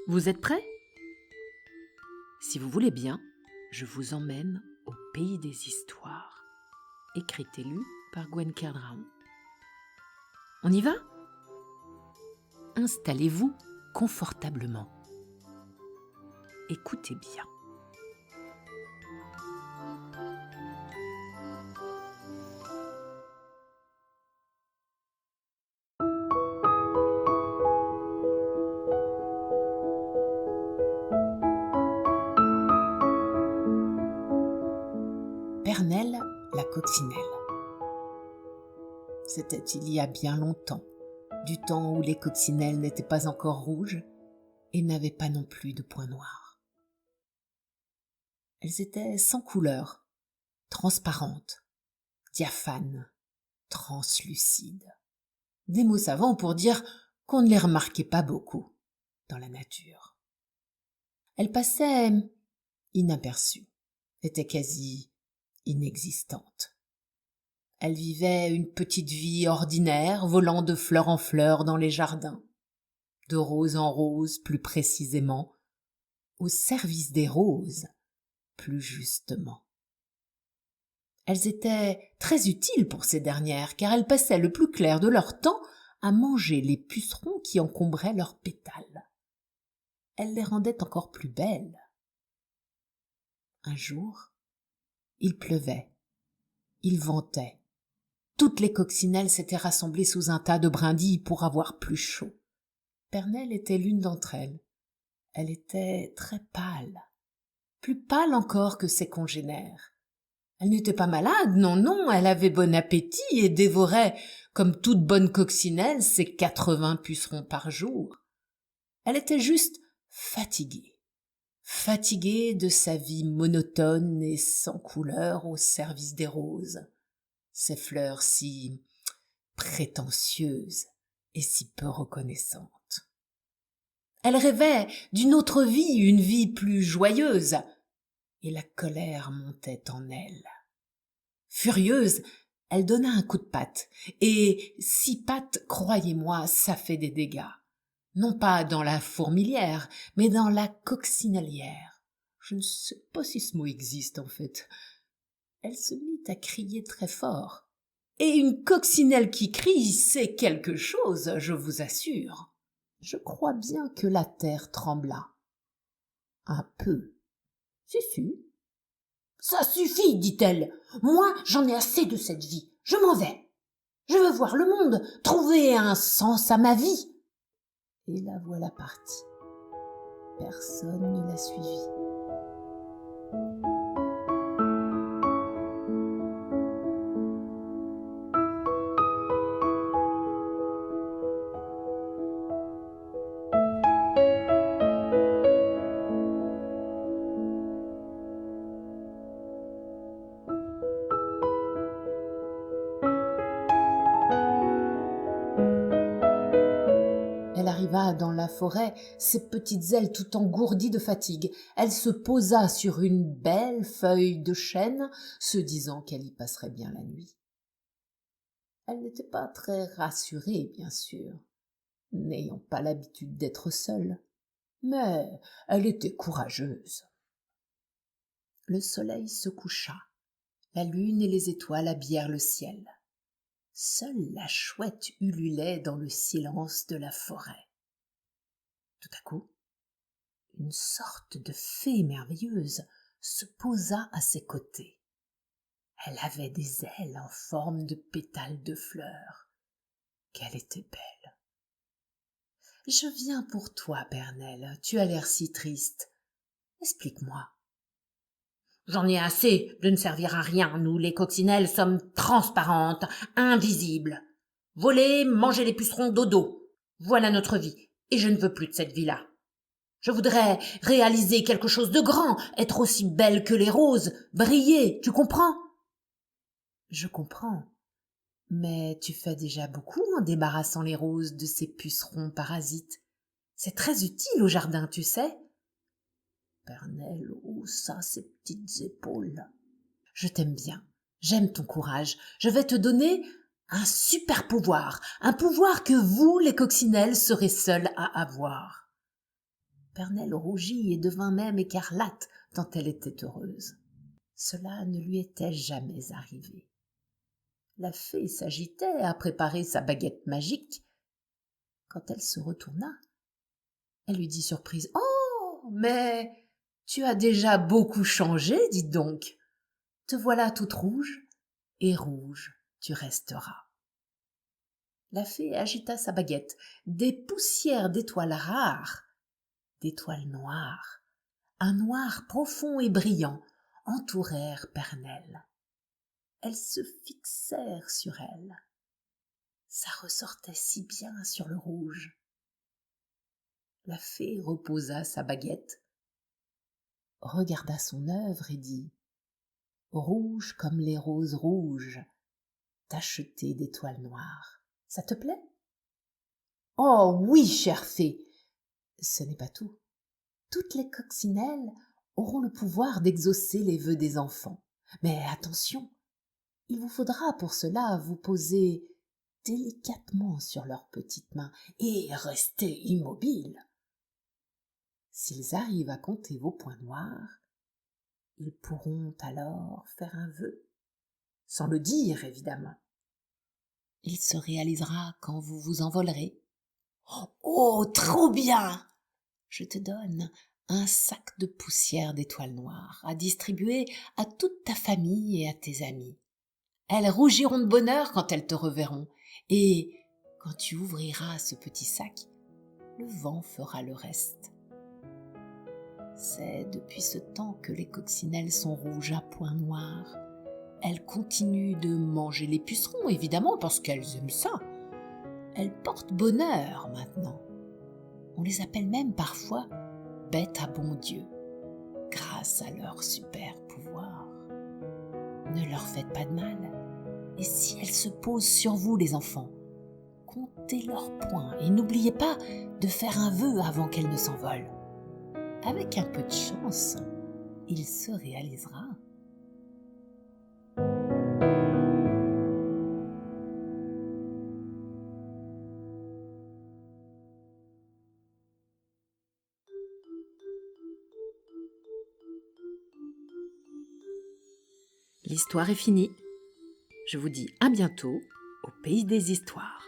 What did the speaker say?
Vous êtes prêts? Si vous voulez bien, je vous emmène au pays des histoires. Écrite et lue par Gwen Kerdraon. On y va? Installez-vous confortablement. Écoutez bien. Pernelle, la coccinelle. C'était il y a bien longtemps, du temps où les coccinelles n'étaient pas encore rouges et n'avaient pas non plus de points noirs. Elles étaient sans couleur, transparentes, diaphanes, translucides. Des mots savants pour dire qu'on ne les remarquait pas beaucoup dans la nature. Elles passaient inaperçues, étaient quasi inexistantes. Elle vivait une petite vie ordinaire, volant de fleur en fleur dans les jardins, de rose en rose plus précisément, au service des roses plus justement. Elles étaient très utiles pour ces dernières, car elles passaient le plus clair de leur temps à manger les pucerons qui encombraient leurs pétales. Elles les rendaient encore plus belles. Un jour, il pleuvait, il ventait. Toutes les coccinelles s'étaient rassemblées sous un tas de brindilles pour avoir plus chaud. Pernelle était l'une d'entre elles. Elle était très pâle, plus pâle encore que ses congénères. Elle n'était pas malade, non, non, elle avait bon appétit et dévorait, comme toute bonne coccinelle, ses 80 pucerons par jour. Elle était juste fatiguée, fatiguée de sa vie monotone et sans couleur au service des roses. Ces fleurs si prétentieuses et si peu reconnaissantes. Elle rêvait d'une autre vie, une vie plus joyeuse, et la colère montait en elle. Furieuse, elle donna un coup de patte, et 6 pattes, croyez-moi, ça fait des dégâts. Non pas dans la fourmilière, mais dans la coccinellière. Je ne sais pas si ce mot existe en fait. Elle se mit à crier très fort. Et une coccinelle qui crie, c'est quelque chose, je vous assure. Je crois bien que la terre trembla. Un peu. Si. Ça suffit, dit-elle. Moi, j'en ai assez de cette vie. Je m'en vais. Je veux voir le monde, trouver un sens à ma vie. Et la voilà partie. Personne ne la suivit. Elle arriva dans la forêt, ses petites ailes tout engourdies de fatigue. Elle se posa sur une belle feuille de chêne, se disant qu'elle y passerait bien la nuit. Elle n'était pas très rassurée, bien sûr, n'ayant pas l'habitude d'être seule, mais elle était courageuse. Le soleil se coucha, la lune et les étoiles habillèrent le ciel. Seule la chouette ululait dans le silence de la forêt. Tout à coup, une sorte de fée merveilleuse se posa à ses côtés. Elle avait des ailes en forme de pétales de fleurs. Qu'elle était belle! « Je viens pour toi, Pernelle, tu as l'air si triste. Explique-moi. » « J'en ai assez de ne servir à rien, nous les coccinelles sommes transparentes, invisibles. Voler, manger les pucerons dodo, voilà notre vie, et je ne veux plus de cette vie-là. Je voudrais réaliser quelque chose de grand, être aussi belle que les roses, briller, tu comprends ? » « Je comprends, mais tu fais déjà beaucoup en débarrassant les roses de ces pucerons parasites. C'est très utile au jardin, tu sais. » Pernelle haussa ses petites épaules. « Je t'aime bien, j'aime ton courage. Je vais te donner un super pouvoir, un pouvoir que vous, les coccinelles, serez seules à avoir. » Pernelle rougit et devint même écarlate tant elle était heureuse. Cela ne lui était jamais arrivé. La fée s'agitait à préparer sa baguette magique. Quand elle se retourna, elle lui dit surprise: « Oh, mais tu as déjà beaucoup changé, dis donc. Te voilà toute rouge, et rouge tu resteras. » La fée agita sa baguette. Des poussières d'étoiles rares, d'étoiles noires, un noir profond et brillant, entourèrent Pernelle. Elles se fixèrent sur elle. Ça ressortait si bien sur le rouge. La fée reposa sa baguette, regarda son œuvre et dit: « Rouge comme les roses rouges, tachetée d'étoiles noires. Ça te plaît ? » « Oh oui, chère fée !» Ce n'est pas tout. Toutes les coccinelles auront le pouvoir d'exaucer les vœux des enfants. Mais attention, il vous faudra pour cela vous poser délicatement sur leurs petites mains et rester immobile. S'ils arrivent à compter vos points noirs, ils pourront alors faire un vœu, sans le dire évidemment. Il se réalisera quand vous vous envolerez. Oh, trop bien! Je te donne un sac de poussière d'étoiles noires à distribuer à toute ta famille et à tes amis. Elles rougiront de bonheur quand elles te reverront, et quand tu ouvriras ce petit sac, le vent fera le reste. C'est depuis ce temps que les coccinelles sont rouges à points noirs. Elles continuent de manger les pucerons, évidemment, parce qu'elles aiment ça. Elles portent bonheur maintenant. On les appelle même parfois bêtes à bon Dieu, grâce à leur super pouvoir. Ne leur faites pas de mal. Et si elles se posent sur vous, les enfants, comptez leurs points et n'oubliez pas de faire un vœu avant qu'elles ne s'envolent. Avec un peu de chance, il se réalisera. L'histoire est finie. Je vous dis à bientôt au pays des histoires.